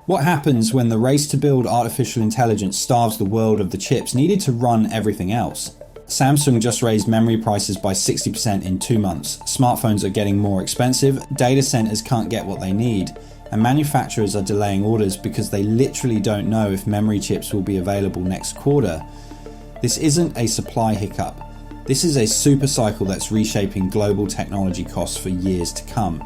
What happens when the race to build artificial intelligence starves the world of the chips needed to run everything else? Samsung just raised memory prices by 60% in 2 months. Smartphones are getting more expensive, data centers can't get what they need, and manufacturers are delaying orders because they literally don't know if memory chips will be available next quarter. This isn't a supply hiccup. This is a super cycle that's reshaping global technology costs for years to come.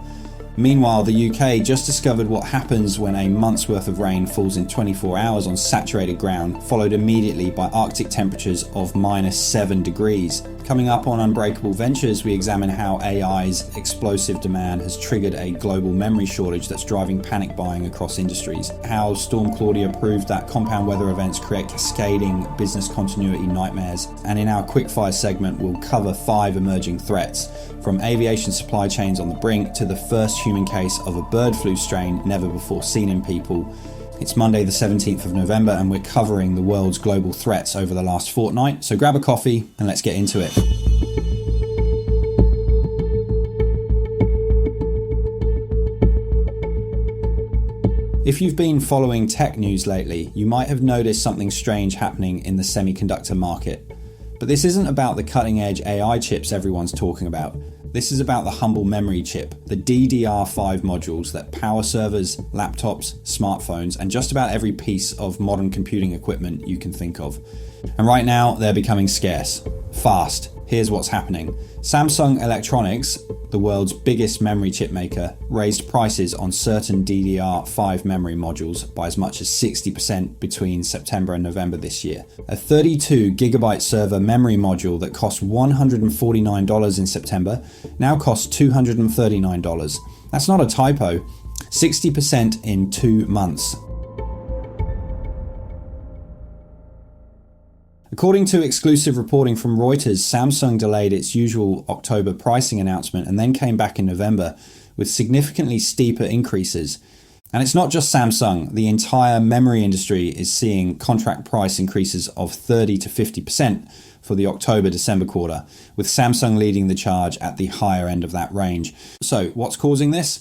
Meanwhile, the UK just discovered what happens when a month's worth of rain falls in 24 hours on saturated ground, followed immediately by Arctic temperatures of -7 degrees. Coming up on Unbreakable Ventures, we examine how AI's explosive demand has triggered a global memory shortage that's driving panic buying across industries, how Storm Claudia proved that compound weather events create cascading business continuity nightmares, and in our quickfire segment we'll cover 5 emerging threats, from aviation supply chains on the brink to the first human case of a bird flu strain never before seen in people. It's Monday the 17th of November and we're covering the world's global threats over the last fortnight, so grab a coffee and let's get into it. If you've been following tech news lately, you might have noticed something strange happening in the semiconductor market. But this isn't about the cutting-edge AI chips everyone's talking about. This is about the humble memory chip, the DDR5 modules that power servers, laptops, smartphones, and just about every piece of modern computing equipment you can think of. And right now, they're becoming scarce. Fast. Here's what's happening. Samsung Electronics, the world's biggest memory chip maker, raised prices on certain DDR5 memory modules by as much as 60% between September and November this year. A 32GB server memory module that cost $149 in September now costs $239. That's not a typo. 60% in 2 months. According to exclusive reporting from Reuters, Samsung delayed its usual October pricing announcement and then came back in November with significantly steeper increases. And it's not just Samsung, the entire memory industry is seeing contract price increases of 30 to 50% for the October-December quarter, with Samsung leading the charge at the higher end of that range. So what's causing this?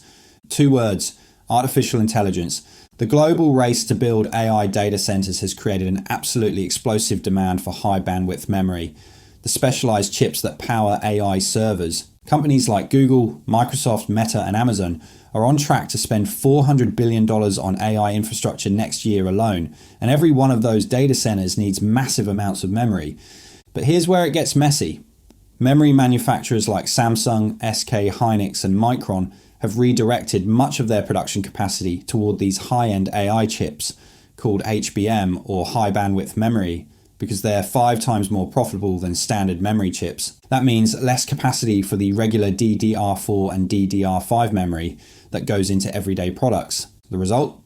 2 words: artificial intelligence. The global race to build AI data centers has created an absolutely explosive demand for high bandwidth memory. The specialized chips that power AI servers. Companies like Google, Microsoft, Meta, and Amazon are on track to spend $400 billion on AI infrastructure next year alone, and every one of those data centers needs massive amounts of memory. But here's where it gets messy. Memory manufacturers like Samsung, SK Hynix, and Micron have redirected much of their production capacity toward these high-end AI chips called HBM, or high bandwidth memory, because they're 5 times more profitable than standard memory chips. That means less capacity for the regular DDR4 and DDR5 memory that goes into everyday products. The result?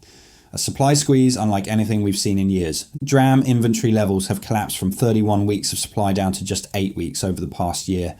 A supply squeeze unlike anything we've seen in years. DRAM inventory levels have collapsed from 31 weeks of supply down to just 8 weeks over the past year.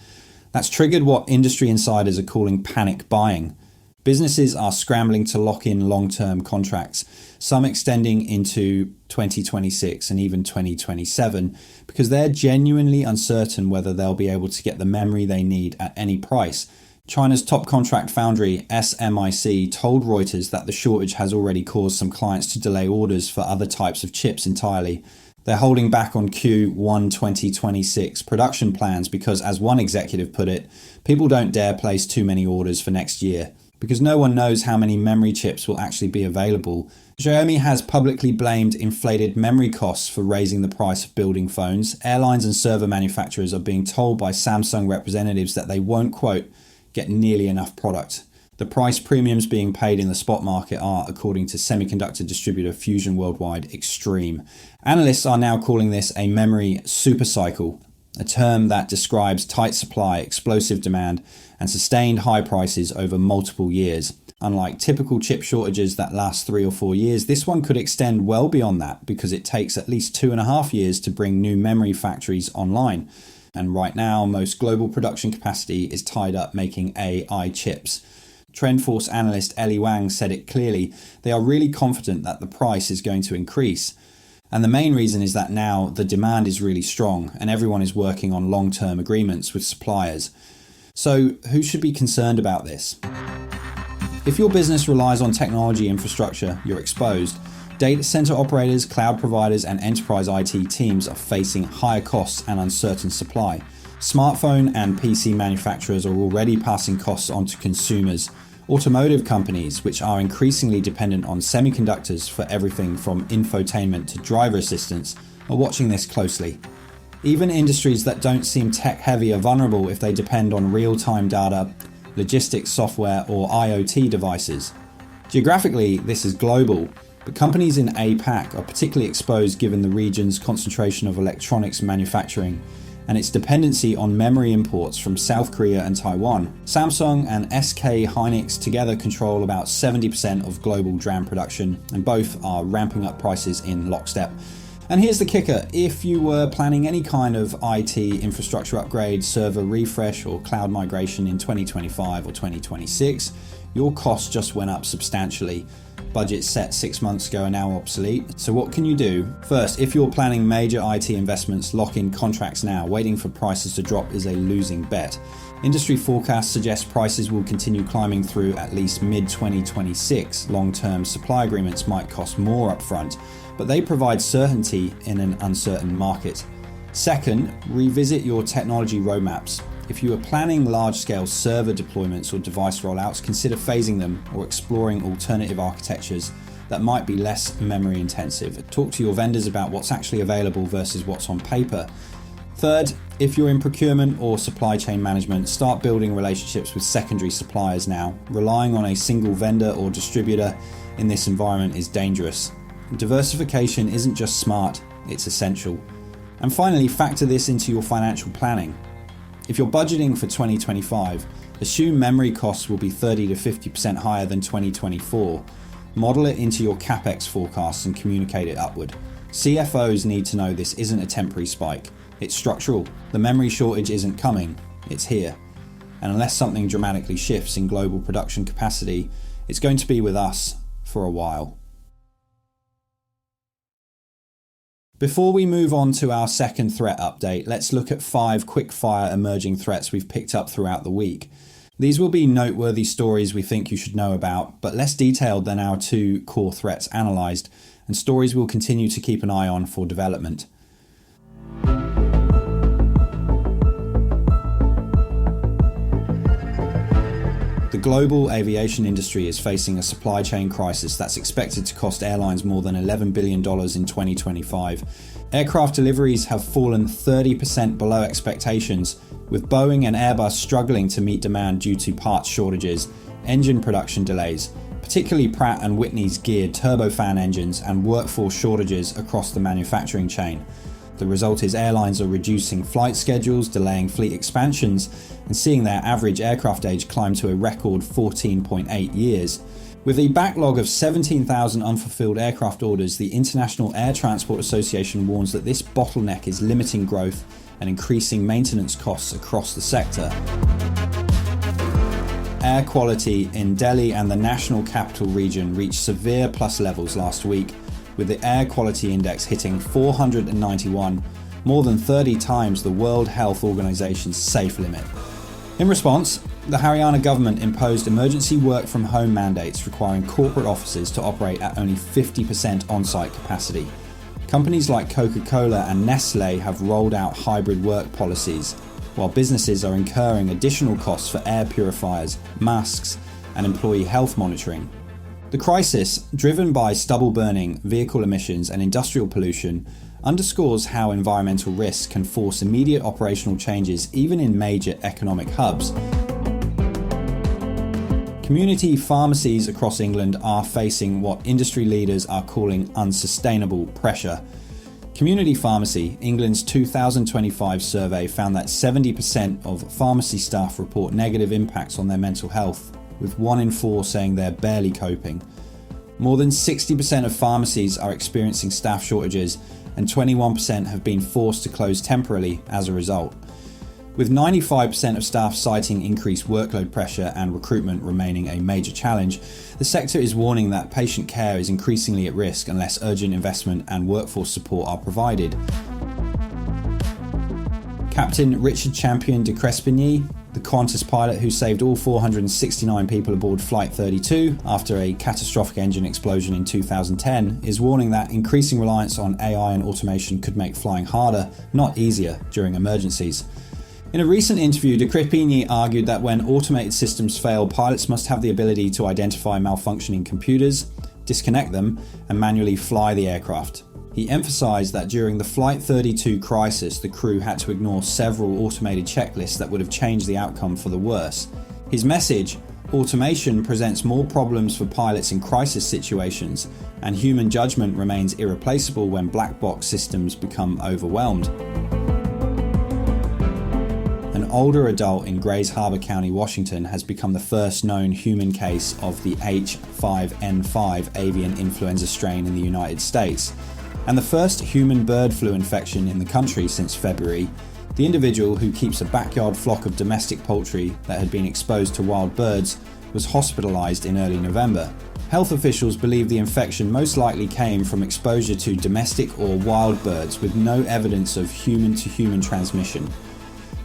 That's triggered what industry insiders are calling panic buying. Businesses are scrambling to lock in long-term contracts, some extending into 2026 and even 2027, because they're genuinely uncertain whether they'll be able to get the memory they need at any price. China's top contract foundry, SMIC, told Reuters that the shortage has already caused some clients to delay orders for other types of chips entirely. They're holding back on Q1 2026 production plans because, as one executive put it, people don't dare place too many orders for next year, because no one knows how many memory chips will actually be available. Xiaomi has publicly blamed inflated memory costs for raising the price of building phones. Airlines and server manufacturers are being told by Samsung representatives that they won't, quote, get nearly enough product. The price premiums being paid in the spot market are, according to semiconductor distributor Fusion Worldwide, extreme. Analysts are now calling this a memory supercycle, a term that describes tight supply, explosive demand, and sustained high prices over multiple years. Unlike typical chip shortages that last 3 or 4 years, this one could extend well beyond that because it takes at least 2.5 years to bring new memory factories online. And right now, most global production capacity is tied up making AI chips. TrendForce analyst Ellie Wang said it clearly. They are really confident that the price is going to increase. And the main reason is that now the demand is really strong and everyone is working on long-term agreements with suppliers. So who should be concerned about this? If your business relies on technology infrastructure, you're exposed. Data center operators, cloud providers, and enterprise IT teams are facing higher costs and uncertain supply. Smartphone and PC manufacturers are already passing costs on to consumers. Automotive companies, which are increasingly dependent on semiconductors for everything from infotainment to driver assistance, are watching this closely. Even industries that don't seem tech-heavy are vulnerable if they depend on real-time data, logistics software, or IoT devices. Geographically, this is global, but companies in APAC are particularly exposed given the region's concentration of electronics manufacturing and its dependency on memory imports from South Korea and Taiwan. Samsung and SK Hynix together control about 70% of global DRAM production, and both are ramping up prices in lockstep. And here's the kicker: if you were planning any kind of IT infrastructure upgrade, server refresh, or cloud migration in 2025 or 2026, your costs just went up substantially. Budgets set 6 months ago are now obsolete. So what can you do? First, if you're planning major IT investments, lock in contracts now. Waiting for prices to drop is a losing bet. Industry forecasts suggest prices will continue climbing through at least mid-2026. Long-term supply agreements might cost more upfront, but they provide certainty in an uncertain market. Second, revisit your technology roadmaps. If you are planning large-scale server deployments or device rollouts, consider phasing them or exploring alternative architectures that might be less memory intensive. Talk to your vendors about what's actually available versus what's on paper. Third, if you're in procurement or supply chain management, start building relationships with secondary suppliers now. Relying on a single vendor or distributor in this environment is dangerous. Diversification isn't just smart, it's essential. And finally, factor this into your financial planning. If you're budgeting for 2025, assume memory costs will be 30 to 50% higher than 2024. Model it into your CapEx forecasts and communicate it upward. CFOs need to know this isn't a temporary spike. It's structural. The memory shortage isn't coming, it's here. And unless something dramatically shifts in global production capacity, it's going to be with us for a while. Before we move on to our second threat update, let's look at 5 quick-fire emerging threats we've picked up throughout the week. These will be noteworthy stories we think you should know about, but less detailed than our 2 core threats analysed, and stories we'll continue to keep an eye on for development. The global aviation industry is facing a supply chain crisis that's expected to cost airlines more than $11 billion in 2025. Aircraft deliveries have fallen 30% below expectations, with Boeing and Airbus struggling to meet demand due to parts shortages, engine production delays, particularly Pratt & Whitney's geared turbofan engines, and workforce shortages across the manufacturing chain. The result is airlines are reducing flight schedules, delaying fleet expansions, and seeing their average aircraft age climb to a record 14.8 years. With a backlog of 17,000 unfulfilled aircraft orders, the International Air Transport Association warns that this bottleneck is limiting growth and increasing maintenance costs across the sector. Air quality in Delhi and the National Capital Region reached severe plus levels last week, with the air quality index hitting 491, more than 30 times the World Health Organization's safe limit. In response, the Haryana government imposed emergency work from home mandates requiring corporate offices to operate at only 50% on-site capacity. Companies like Coca-Cola and Nestle have rolled out hybrid work policies, while businesses are incurring additional costs for air purifiers, masks, and employee health monitoring. The crisis, driven by stubble burning, vehicle emissions, and industrial pollution, underscores how environmental risks can force immediate operational changes even in major economic hubs. Community pharmacies across England are facing what industry leaders are calling unsustainable pressure. Community Pharmacy, England's 2025 survey, found that 70% of pharmacy staff report negative impacts on their mental health, with 1 in 4 saying they're barely coping. More than 60% of pharmacies are experiencing staff shortages, and 21% have been forced to close temporarily as a result. With 95% of staff citing increased workload pressure and recruitment remaining a major challenge, the sector is warning that patient care is increasingly at risk unless urgent investment and workforce support are provided. Captain Richard Champion de Crespigny, the Qantas pilot who saved all 469 people aboard Flight 32 after a catastrophic engine explosion in 2010, is warning that increasing reliance on AI and automation could make flying harder, not easier, during emergencies. In a recent interview, de Crespigny argued that when automated systems fail, pilots must have the ability to identify malfunctioning computers, disconnect them, and manually fly the aircraft. He emphasised that during the Flight 32 crisis, the crew had to ignore several automated checklists that would have changed the outcome for the worse. His message: automation presents more problems for pilots in crisis situations, and human judgment remains irreplaceable when black box systems become overwhelmed. An older adult in Grays Harbor County, Washington, has become the first known human case of the H5N5 avian influenza strain in the United States, and the first human bird flu infection in the country since February. The individual, who keeps a backyard flock of domestic poultry that had been exposed to wild birds, was hospitalized in early November. Health officials believe the infection most likely came from exposure to domestic or wild birds with no evidence of human-to-human transmission.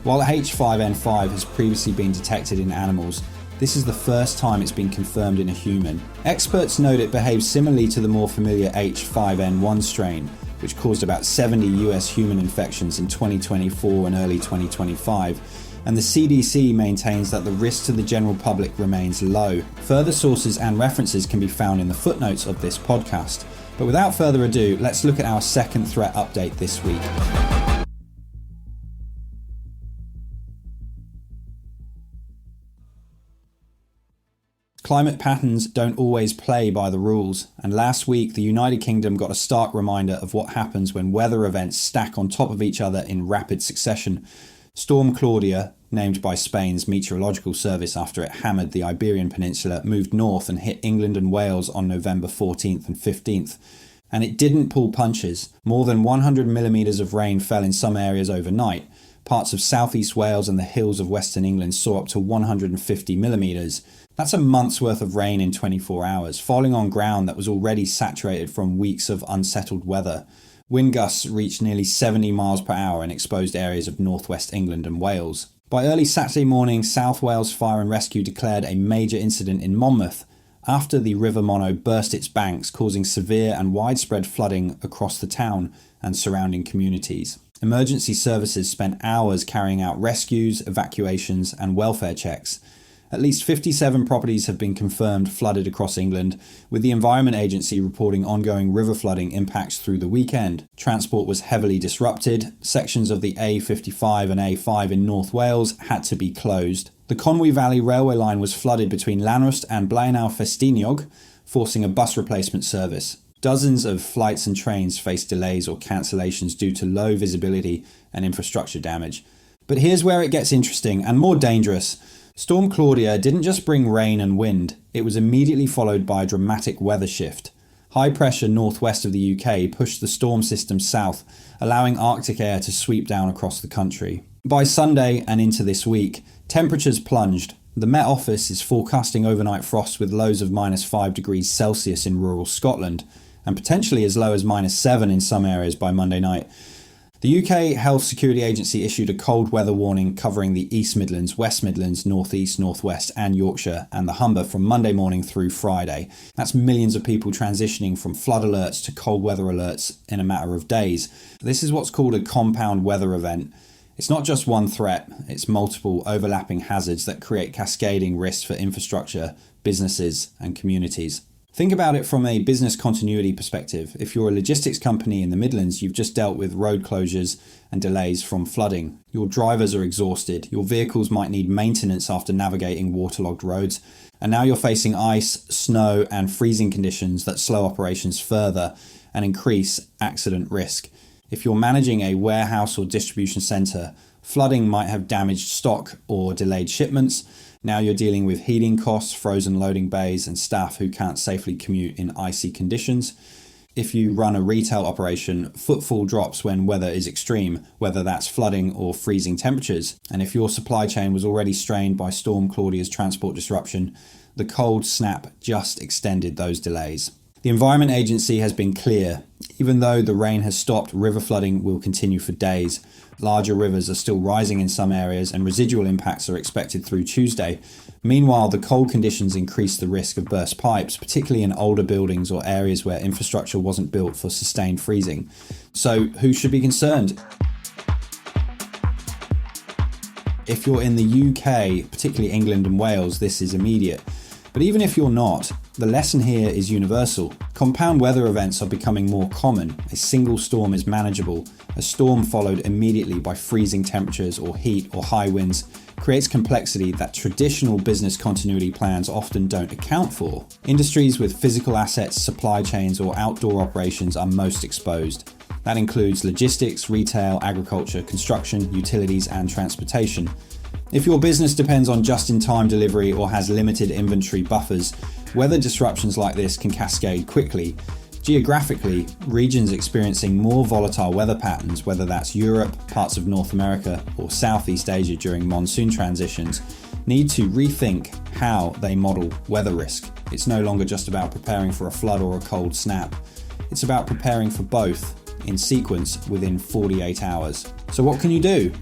While H5N5 has previously been detected in animals, this is the first time it's been confirmed in a human. Experts note it behaves similarly to the more familiar H5N1 strain, which caused about 70 US human infections in 2024 and early 2025, and the CDC maintains that the risk to the general public remains low. Further sources and references can be found in the footnotes of this podcast. But without further ado, let's look at our second threat update this week. Climate patterns don't always play by the rules, and last week the United Kingdom got a stark reminder of what happens when weather events stack on top of each other in rapid succession. Storm Claudia, named by Spain's meteorological service after it hammered the Iberian Peninsula, moved north and hit England and Wales on November 14th and 15th. And it didn't pull punches. More than 100 millimetres of rain fell in some areas overnight. Parts of southeast Wales and the hills of western England saw up to 150 millimetres. That's a month's worth of rain in 24 hours, falling on ground that was already saturated from weeks of unsettled weather. Wind gusts reached nearly 70 miles per hour and exposed areas of northwest England and Wales. By early Saturday morning, South Wales Fire and Rescue declared a major incident in Monmouth after the River Monnow burst its banks, causing severe and widespread flooding across the town and surrounding communities. Emergency services spent hours carrying out rescues, evacuations, and welfare checks. At least 57 properties have been confirmed flooded across England, with the Environment Agency reporting ongoing river flooding impacts through the weekend. Transport was heavily disrupted. Sections of the A55 and A5 in North Wales had to be closed. The Conwy Valley railway line was flooded between Llanrwst and Blaenau Festiniog, forcing a bus replacement service. Dozens of flights and trains faced delays or cancellations due to low visibility and infrastructure damage. But here's where it gets interesting and more dangerous. Storm Claudia didn't just bring rain and wind, it was immediately followed by a dramatic weather shift. High pressure northwest of the UK pushed the storm system south, allowing Arctic air to sweep down across the country. By Sunday and into this week, temperatures plunged. The Met Office is forecasting overnight frost with lows of -5 degrees Celsius in rural Scotland, and potentially as low as -7 in some areas by Monday night. The UK Health Security Agency issued a cold weather warning covering the East Midlands, West Midlands, North East, North West and Yorkshire and the Humber from Monday morning through Friday. That's millions of people transitioning from flood alerts to cold weather alerts in a matter of days. This is what's called a compound weather event. It's not just one threat, it's multiple overlapping hazards that create cascading risks for infrastructure, businesses and communities. Think about it from a business continuity perspective. If you're a logistics company in the Midlands, you've just dealt with road closures and delays from flooding. Your drivers are exhausted. Your vehicles might need maintenance after navigating waterlogged roads. And now you're facing ice, snow, and freezing conditions that slow operations further and increase accident risk. If you're managing a warehouse or distribution centre, flooding might have damaged stock or delayed shipments. Now you're dealing with heating costs, frozen loading bays, and staff who can't safely commute in icy conditions. If you run a retail operation, footfall drops when weather is extreme, whether that's flooding or freezing temperatures. And if your supply chain was already strained by Storm Claudia's transport disruption, the cold snap just extended those delays. The Environment Agency has been clear. Even though the rain has stopped, river flooding will continue for days. Larger rivers are still rising in some areas and residual impacts are expected through Tuesday. Meanwhile, the cold conditions increase the risk of burst pipes, particularly in older buildings or areas where infrastructure wasn't built for sustained freezing. So, who should be concerned? If you're in the UK, particularly England and Wales, this is immediate. But even if you're not, the lesson here is universal. Compound weather events are becoming more common. A single storm is manageable. A storm followed immediately by freezing temperatures or heat or high winds creates complexity that traditional business continuity plans often don't account for. Industries with physical assets, supply chains, or outdoor operations are most exposed. That includes logistics, retail, agriculture, construction, utilities, and transportation. If your business depends on just-in-time delivery or has limited inventory buffers, weather disruptions like this can cascade quickly. Geographically, regions experiencing more volatile weather patterns, whether that's Europe, parts of North America, or Southeast Asia during monsoon transitions, need to rethink how they model weather risk. It's no longer just about preparing for a flood or a cold snap. It's about preparing for both in sequence within 48 hours. So what can you do?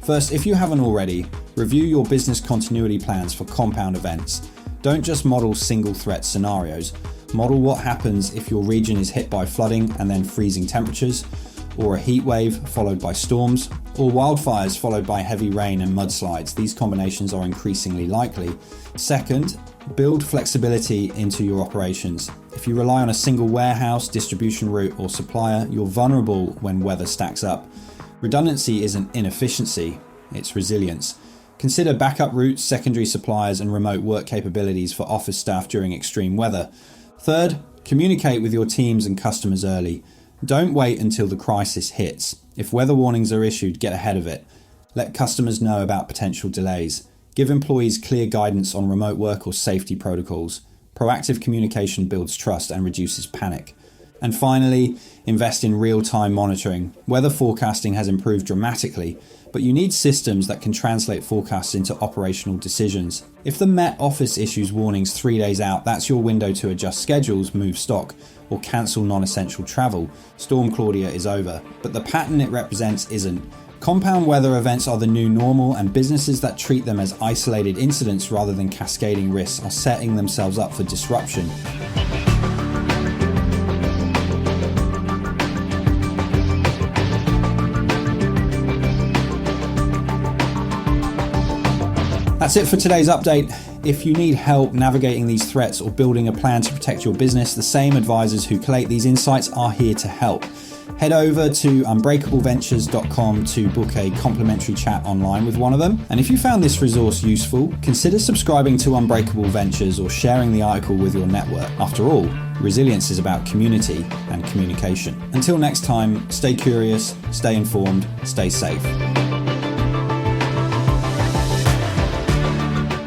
First, if you haven't already, review your business continuity plans for compound events. Don't just model single threat scenarios. Model what happens if your region is hit by flooding and then freezing temperatures, or a heat wave followed by storms, or wildfires followed by heavy rain and mudslides. These combinations are increasingly likely. Second, build flexibility into your operations. If you rely on a single warehouse, distribution route, or supplier, you're vulnerable when weather stacks up. Redundancy isn't inefficiency, it's resilience. Consider backup routes, secondary suppliers, and remote work capabilities for office staff during extreme weather. Third, communicate with your teams and customers early. Don't wait until the crisis hits. If weather warnings are issued, get ahead of it. Let customers know about potential delays. Give employees clear guidance on remote work or safety protocols. Proactive communication builds trust and reduces panic. And finally, invest in real-time monitoring. Weather forecasting has improved dramatically, but you need systems that can translate forecasts into operational decisions. If the Met Office issues warnings 3 days out, that's your window to adjust schedules, move stock, or cancel non-essential travel. Storm Claudia is over, but the pattern it represents isn't. Compound weather events are the new normal, and businesses that treat them as isolated incidents rather than cascading risks are setting themselves up for disruption. That's it for today's update. If you need help navigating these threats or building a plan to protect your business, the same advisors who collate these insights are here to help. Head over to unbreakableventures.com to book a complimentary chat online with one of them. And if you found this resource useful, consider subscribing to Unbreakable Ventures or sharing the article with your network. After all, resilience is about community and communication. Until next time, stay curious, stay informed, stay safe.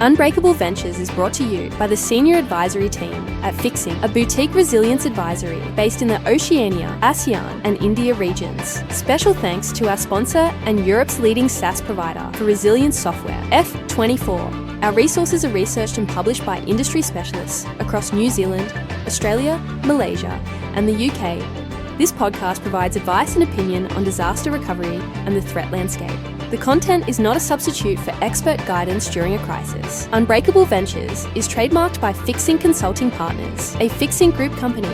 Unbreakable Ventures is brought to you by the Senior Advisory Team at Fixing, a boutique resilience advisory based in the Oceania, ASEAN and India regions. Special thanks to our sponsor and Europe's leading SaaS provider for resilience software, F24. Our resources are researched and published by industry specialists across New Zealand, Australia, Malaysia and the UK. This podcast provides advice and opinion on disaster recovery and the threat landscape. The content is not a substitute for expert guidance during a crisis. Unbreakable Ventures is trademarked by Fixing Consulting Partners, a Fixing Group company.